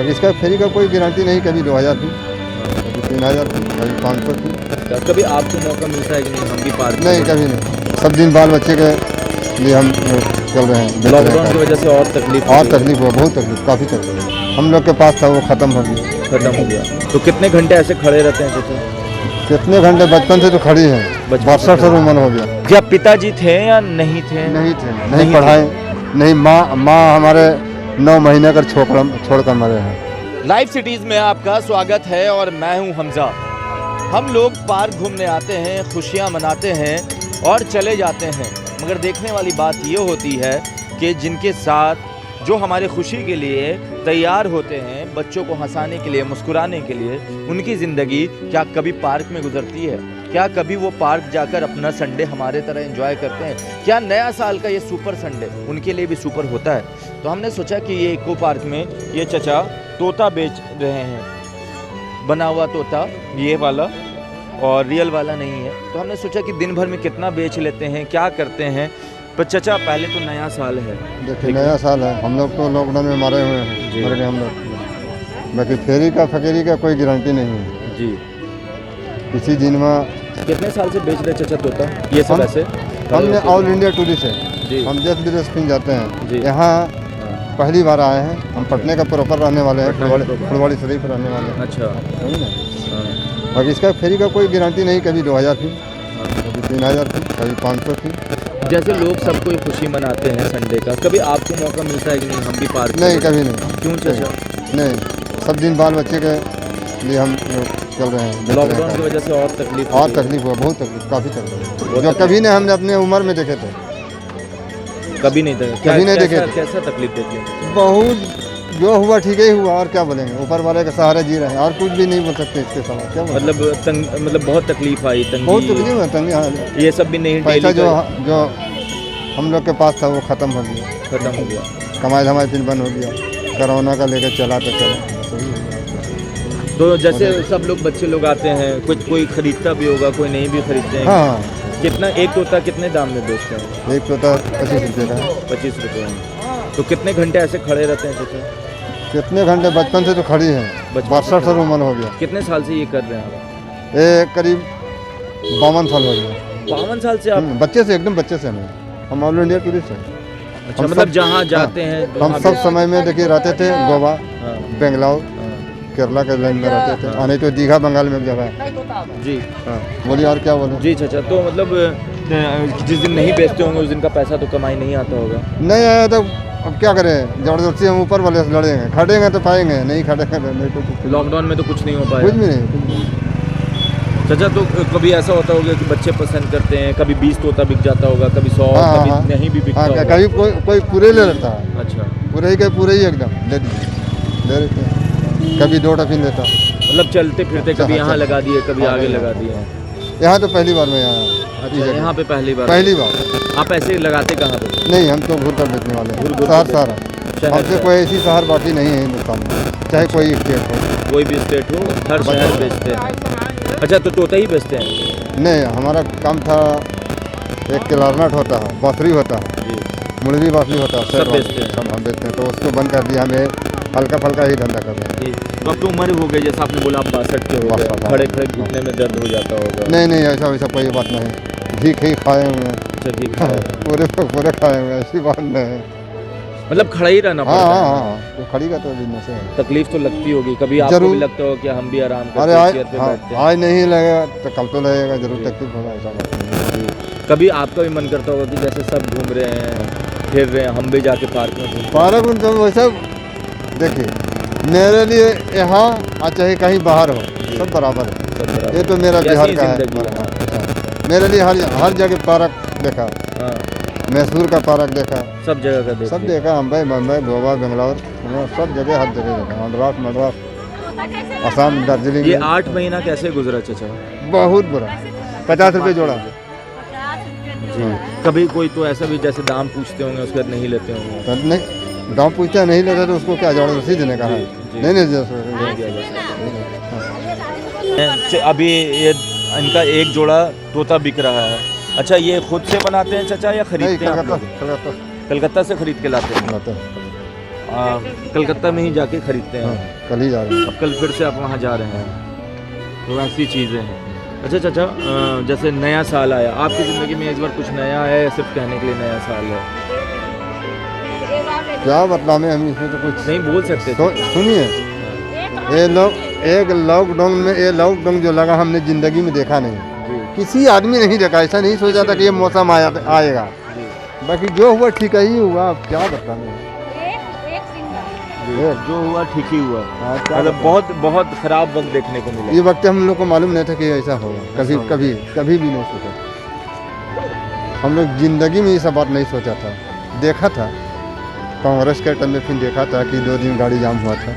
अब इसका फ्री का कोई गारंटी नहीं, कभी 2000 थी, कभी 3000 थी, कभी 500 थी। अच्छा, कभी आपको मौका मिलता है कि नहीं हम भी पार्क में? नहीं, कभी नहीं। सब दिन बाल बच्चे के लिए हम चल रहे हैं। लॉकडाउन की वजह से और तकलीफ हुआ, बहुत तकलीफ, काफ़ी तकलीफ। हम लोग के पास था वो ख़त्म हो गया। तो कितने घंटे ऐसे खड़े रहते हैं चाचा? कितने घंटे, बचपन से तो खड़ी है, 62 उम्र हो गया। क्या पिताजी थे या नहीं थे? नहीं थे, नहीं पढ़ाए, नहीं। माँ हमारे 9 महीने कर छोड़कर मरे हैं। लाइव सिटीज में आपका स्वागत है और मैं हूं हमजा। हम लोग पार्क घूमने आते हैं, खुशियां मनाते हैं और चले जाते हैं, मगर देखने वाली बात ये होती है कि जिनके साथ जो हमारे खुशी के लिए तैयार होते हैं, बच्चों को हंसाने के लिए, मुस्कुराने के लिए, उनकी ज़िंदगी क्या कभी पार्क में गुजरती है? क्या कभी वो पार्क जाकर अपना संडे हमारे तरह एंजॉय करते हैं? क्या नया साल का ये सुपर संडे उनके लिए भी सुपर होता है? तो हमने सोचा कि ये इको पार्क में ये चचा तोता बेच रहे हैं, बना हुआ तोता ये वाला, और रियल वाला नहीं है। तो हमने सोचा कि दिन भर में कितना बेच लेते हैं, क्या करते हैं। पर चचा पहले तो नया साल है, देखिए नया साल है, हम लोग तो लॉकडाउन में मारे हुए हैं, मर गए हम लोग। बाकी फेरी का फकीरी का कोई गारंटी नहीं है जी। इसी दिन में। कितने साल से बेच रहे चचा तोता ये सब? ऐसे हमने ऑल इंडिया टूरिस्ट है, हम देश विदेश कहीं जाते हैं, यहाँ पहली बार आए हैं। हम पटने का प्रॉपर रहने वाले हैं, फुलवाड़ी शरीफ रहने वाले हैं। अच्छा, सही ना। बाकी इसका फेरी का कोई गारंटी नहीं, कभी 2000 थी, कभी 3000 थी, कभी 500 थी। जैसे लोग सब कोई खुशी मनाते हैं संडे का, कभी आपको मौका मिलता है कि नहीं हम भी पार्क? नहीं, कभी नहीं। क्यों चाचा? नहीं, सब दिन बाल बच्चे के लिए हम चल रहे हैं। लॉकडाउन की वजह से और तकलीफ हुआ, बहुत तकलीफ, काफ़ी तकलीफ, जो कभी नहीं हमने अपने उम्र में देखे थे। कभी नहीं देखे? कभी नहीं देखे। कैसा तकलीफ देखे? बहुत, जो हुआ ठीक ही हुआ, और क्या बोलेंगे, ऊपर वाले के सहारे जी रहे हैं, और कुछ भी नहीं बोल सकते इसके सवाल। क्या मतलब बहुत तकलीफ आई, बहुत तकलीफ है, तंगी। हाँ, ये सब भी नहीं। पैसा जो हम लोग के पास था वो ख़त्म हो गया, कमाई धमाई फिर बंद हो गया, कोरोना का लेकर चला तो चला। तो जैसे सब लोग, बच्चे लोग आते हैं, कुछ कोई खरीदता भी होगा, कोई नहीं भी खरीदते हैं। हाँ। कितना एक तोता कितने दाम में बेचते हैं? एक तोता 25 रुपये का है। 25 रुपये में। तो कितने घंटे ऐसे खड़े रहते हैं चाचा? कितने घंटे, बचपन से तो खड़ी है, 62 उम्र हो गया। कितने साल से ये कर रहे हैं आप? ये करीब 52 साल हो गया। 52 साल से आप? बच्चे से, एकदम बच्चे से नहीं। हम ऑल इंडिया टूरिस्ट हैं। अच्छा, मतलब जहाँ जाते हैं हम सब समय में देखिए रहते थे, गोवा, बेंगलोर, केरला के लाइन में रहते थे। आने तो दीघा बंगाल में जगह है जी। हाँ, बोलिए और क्या बोले जी चाचा। तो मतलब जिस दिन नहीं बेचते होंगे उस दिन का पैसा तो कमाई नहीं आता होगा? नहीं आया तो अब क्या करें, जबरदस्ती हम ऊपर वाले से लड़ेंगे, खड़ेंगे तो पाएंगे, नहीं खड़ेंगे तो नहीं। तो लॉकडाउन में तो कुछ नहीं हो पाया? कुछ भी नहीं। चाचा तो कभी ऐसा होता होगा कि बच्चे पसंद करते हैं, कभी 20 तोता बिक जाता होगा, कभी 100, कभी नहीं भी बिकता होगा? कभी कोई पूरे ले लेता है। अच्छा, पूरे ही एकदम ले लेते हैं, कभी 2 टफिन लेता। मतलब चलते फिरते कभी यहाँ लगा दिए, कभी आगे लगा दिए। यहाँ तो पहली बार मैं आया। अच्छा, यहाँ पे पहली बार? आप ऐसे लगाते कहाँ पे? नहीं, हम तो घूर कर बेचने वाले हैं, शहर। हमसे कोई ऐसी शहर बाटी नहीं है हिंदुस्तान में, चाहे कोई स्टेट हो। कोई भी स्टेट हो, हर शहर बेचते हैं। अच्छा, तो तोता ही बेचते हैं? नहीं, हमारा काम था, एक क्लारनेट होता है, बांसुरी होता है, मुरली बांसुरी होता है, सब बेचते हैं। सब हम बेचते हैं। तो उसको बंद कर दिया, हमें हल्का फल्का ही धंधा कर रहे हैं। तो अब तो उम्र हो गई, जैसा आपने बोला आप 62 के हो गए, खड़े खड़े घुटने में दर्द हो जाता होगा? नहीं, ऐसा वैसा कोई बात नहीं। घी ही खाए हुए हैं। अच्छा, घी पूरे खाए हुए हैं, ऐसी बात नहीं है। मतलब खड़ा ही रहना पड़ता है? हाँ, तो खड़ी का तो बिजनेस है। तकलीफ तो लगती होगी, कभी आपको भी लगता होगा कि हम भी आराम करते हैं, चेयर पे बैठते हैं? आज नहीं लगेगा तो कल तो लगेगा, जरूर तकलीफ होगा, ऐसा बात नहीं। कभी आपका भी मन करता होगा कि जैसे सब घूम रहे हैं, फिर रहे हैं, हम भी जाके पार्क में तो वैसा देखिए, मेरे लिए यहाँ चाहे कहीं बाहर हो, सब बराबर है। ये तो मेरा बिहार का है। मेरे लिए हर जगह पार्क देखा, मैसूर का पार्क देखा, सब जगह का सब देखा। मुंबई, गोवा, बेंगलोर, सब जगह, हर जगह देखा। मद्रास, असम, दार्जिलिंग। ये 8 महीना कैसे गुजरा चाचा? बहुत बुरा। 50 रुपये जोड़ा। जी। कभी कोई तो ऐसा भी जैसे दाम पूछते होंगे उसके बाद नहीं लेते होंगे? तो नहीं, दाम पूछता नहीं लेता तो उसको क्या जबरदस्ती देने का है? नहीं। अभी ये इनका एक जोड़ा तोता बिक रहा है। अच्छा, ये खुद से बनाते हैं चाचा या खरीदते हैं? कलकत्ता कलकत्ता से खरीद के लाते हैं। कलकत्ता में ही जाके खरीदते हैं। हाँ, कल ही जा रहे हैं। अब कल फिर से आप वहाँ जा रहे हैं, तो ऐसी चीज़ें हैं। अच्छा चाचा, जैसे नया साल आया, आपकी ज़िंदगी में इस बार कुछ नया है या सिर्फ कहने के लिए नया साल है? क्या बतलावे हम, इसमें तो कुछ नहीं बोल सकते। सुनिए, एक लॉकडाउन में, ये लॉकडाउन जो लगा हमने ज़िंदगी में देखा नहीं, किसी आदमी नहीं देखा। ऐसा नहीं सोचा था कि ये मौसम आएगा। बाकी जो हुआ ठीक ही हुआ, अब क्या बताएं। जो हुआ ठीक ही हुआ। हाँ, क्या मतलब बताएं। बहुत बहुत खराब वक्त देखने को मिला। ये वक्त हम लोग को मालूम नहीं था कि ऐसा होगा, कभी कभी कभी भी नहीं सोचा। हम लोग ज़िंदगी में ये सब बात नहीं सोचा था। देखा था कांग्रेस के टाइम में, फिर देखा था कि 2 दिन गाड़ी जाम हुआ था,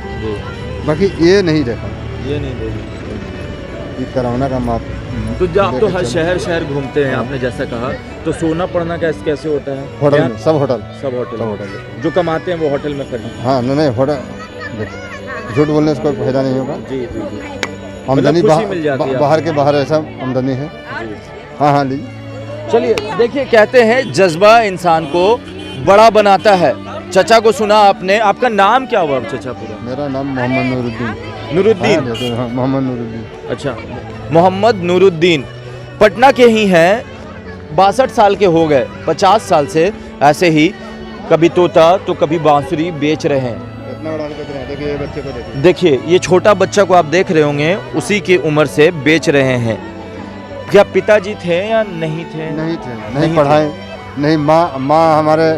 बाकी ये नहीं देखा। ये नहीं देखा ये कोरोना का माप। तो जब आप तो हर शहर घूमते हैं, आपने जैसा कहा, तो सोना पड़ना कैसे होता है? होटल क्या? में, सब होटल, सब होटल। सब होटल। जो कमाते हैं वो होटल में खरीदते हाँ नहीं होटल, झूठ बोलने से कोई फायदा नहीं होगा। हैं। जी। आमदनी खुशी मिल जाती है बाहर के बाहर ऐसा आमदनी है। हाँ हाँ लीजिए। चलिए देखिए, कहते हैं जज्बा इंसान को बड़ा बनाता है। चचा को सुना आपने। आपका नाम क्या हुआ चचा पूरा? मेरा नाम मोहम्मद नूरुद्दीन। नूरुद्दीन। हाँ, मोहम्मद नूरुद्दीन। अच्छा, मोहम्मद नूरुद्दीन पटना के ही हैं। 62 साल के हो गए। 50 साल से ऐसे ही कभी तोता तो कभी बांसुरी बेच रहे हैं। इतना बड़ा देखिए, ये बच्चे को देखिए। देखिए ये छोटा बच्चा को आप देख रहे होंगे, उसी की उम्र से बेच रहे हैं। क्या पिताजी थे या नहीं थे? नहीं थे, नहीं पढ़ाए, नहीं। माँ हमारे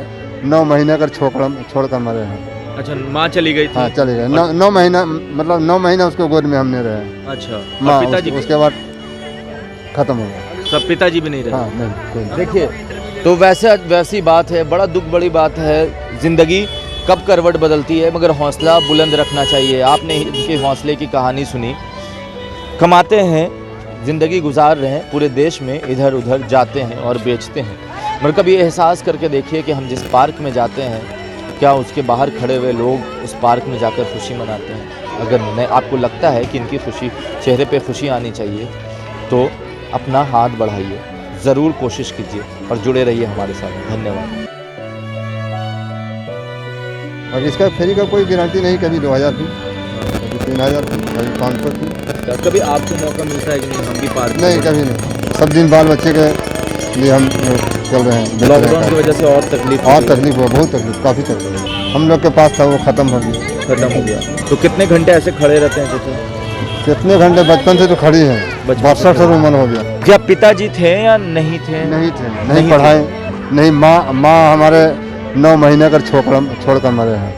9 महीने कर छोड़ कर मरे हैं। अच्छा, माँ चली गई थी। हाँ चले गए। 9 महीना, मतलब 9 महीना उसको गोद में हमने रहे। अच्छा, माँ और पिताजी उसके बाद खत्म हो गया। सब पिताजी भी नहीं रहे। हाँ नहीं, कोई नहीं। देखिए तो वैसी बात है। बड़ा दुख बड़ी बात है। ज़िंदगी कब करवट बदलती है, मगर हौसला बुलंद रखना चाहिए। आपने इनके हौसले की कहानी सुनी। कमाते हैं, ज़िंदगी गुजार रहे हैं, पूरे देश में इधर उधर जाते हैं और बेचते हैं। मगर कभी एहसास करके देखिए कि हम जिस पार्क में जाते हैं, क्या उसके बाहर खड़े हुए लोग उस पार्क में जाकर खुशी मनाते हैं? अगर आपको लगता है कि इनकी खुशी, चेहरे पे खुशी आनी चाहिए, तो अपना हाथ बढ़ाइए, ज़रूर कोशिश कीजिए और जुड़े रहिए हमारे साथ। धन्यवाद। अब इसका फ्री का कोई गारंटी नहीं। कभी 2000 थी, कभी 3000 थी, कभी 500 थी। कभी आपको मौका मिलता है कि नहीं हम भी पार्क? नहीं, कभी नहीं। सब दिन बाल बच्चे के लिए हम चल रहे हैं। लॉकडाउन की वजह से और तकलीफ और तकलीफ हुआ, बहुत तकलीफ, काफ़ी तकलीफ। हम लोग के पास था, वो ख़त्म हो गया। तो कितने घंटे ऐसे खड़े रहते हैं चाचा? कितने घंटे? बचपन से तो खड़ी हैं। 62 साल उम्र हो गया। क्या पिताजी थे या नहीं थे? नहीं थे, नहीं पढ़ाए, नहीं। माँ हमारे 9 महीने कर छोड़ कर मरे हैं।